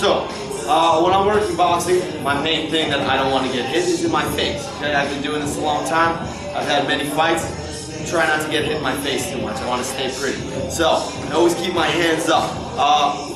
So, when I'm working boxing, my main thing that I don't want to get hit is in my face. Okay, I've been doing this a long time. I've had many fights. Try not to get hit in my face too much. I want to stay pretty. So, I always keep my hands up.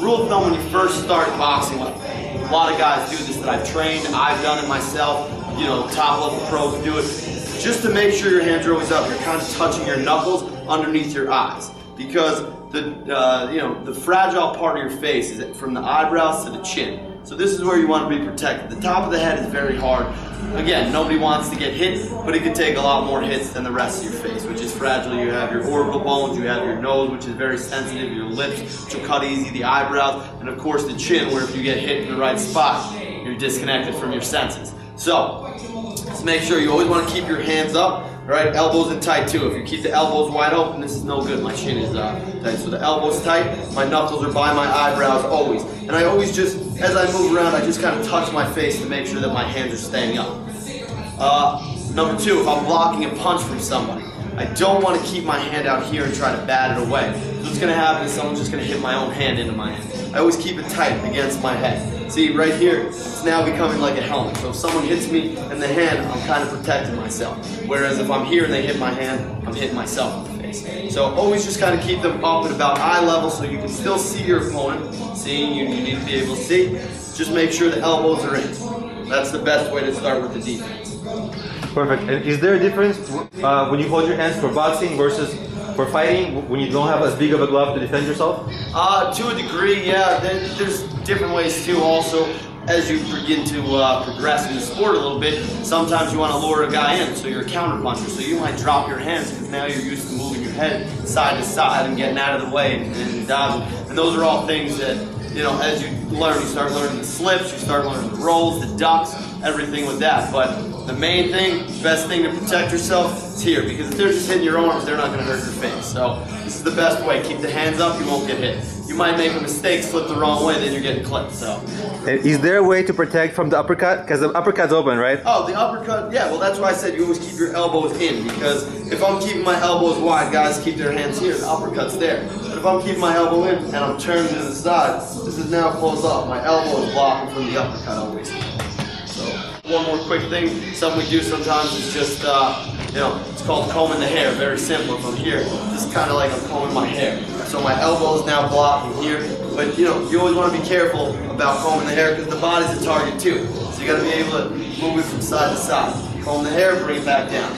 Rule of thumb when you first start boxing, a lot of guys do this that I've trained, I've done it myself, you know, top level pros do it. Just to make sure your hands are always up, you're kind of touching your knuckles underneath your eyes. Because the fragile part of your face is from the eyebrows to the chin. So this is where you want to be protected. The top of the head is very hard. Again, nobody wants to get hit, but it can take a lot more hits than the rest of your face, which is fragile. You have your orbital bones, you have your nose, which is very sensitive, your lips, which will cut easy, the eyebrows, and of course the chin, where if you get hit in the right spot, you're disconnected from your senses. So, just make sure you always want to keep your hands up. Right, elbows in tight too. If you keep the elbows wide open, this is no good. My chin is tight. So the elbows tight, my knuckles are by my eyebrows always. And I always just, as I move around, I just kind of touch my face to make sure that my hands are staying up. Number two, if I'm blocking a punch from somebody, I don't want to keep my hand out here and try to bat it away. So what's going to happen is someone's just going to hit my own hand into my hand. I always keep it tight against my head. See, right here, it's now becoming like a helmet. So if someone hits me in the hand, I'm kind of protecting myself. Whereas if I'm here and they hit my hand, I'm hitting myself in the face. So always just kind of keep them up at about eye level so you can still see your opponent. Seeing you need to be able to see. Just make sure the elbows are in. That's the best way to start with the defense. Perfect. And is there a difference when you hold your hands for boxing versus for fighting, when you don't have as big of a glove to defend yourself? To a degree, yeah. There's different ways too. Also, as you begin to progress in the sport a little bit, sometimes you want to lure a guy in, so you're a counter puncher. So you might drop your hands because now you're used to moving your head side to side and getting out of the way and dodging. And those are all things that, you know, as you learn, you start learning the slips, you start learning the rolls, the ducks, everything with that. But the main thing, best thing to protect yourself is here, because if they're just hitting your arms, they're not going to hurt your face. So this is the best way. Keep the hands up, you won't get hit. You might make a mistake, slip the wrong way, then you're getting clipped. So, is there a way to protect from the uppercut? Because the uppercut's open, right? Oh, the uppercut, yeah, well that's why I said you always keep your elbows in, because if I'm keeping my elbows wide, guys keep their hands here, the uppercut's there. But if I'm keeping my elbow in and I'm turning to the side, this is now closed off. My elbow is blocking from the uppercut always. So, one more quick thing, something we do sometimes is just, it's called combing the hair, very simple. If I'm here, just kind of like I'm combing my hair. So my elbow is now blocking here, but you always want to be careful about combing the hair because the body's a target too. So you got to be able to move it from side to side. Comb the hair, bring it back down.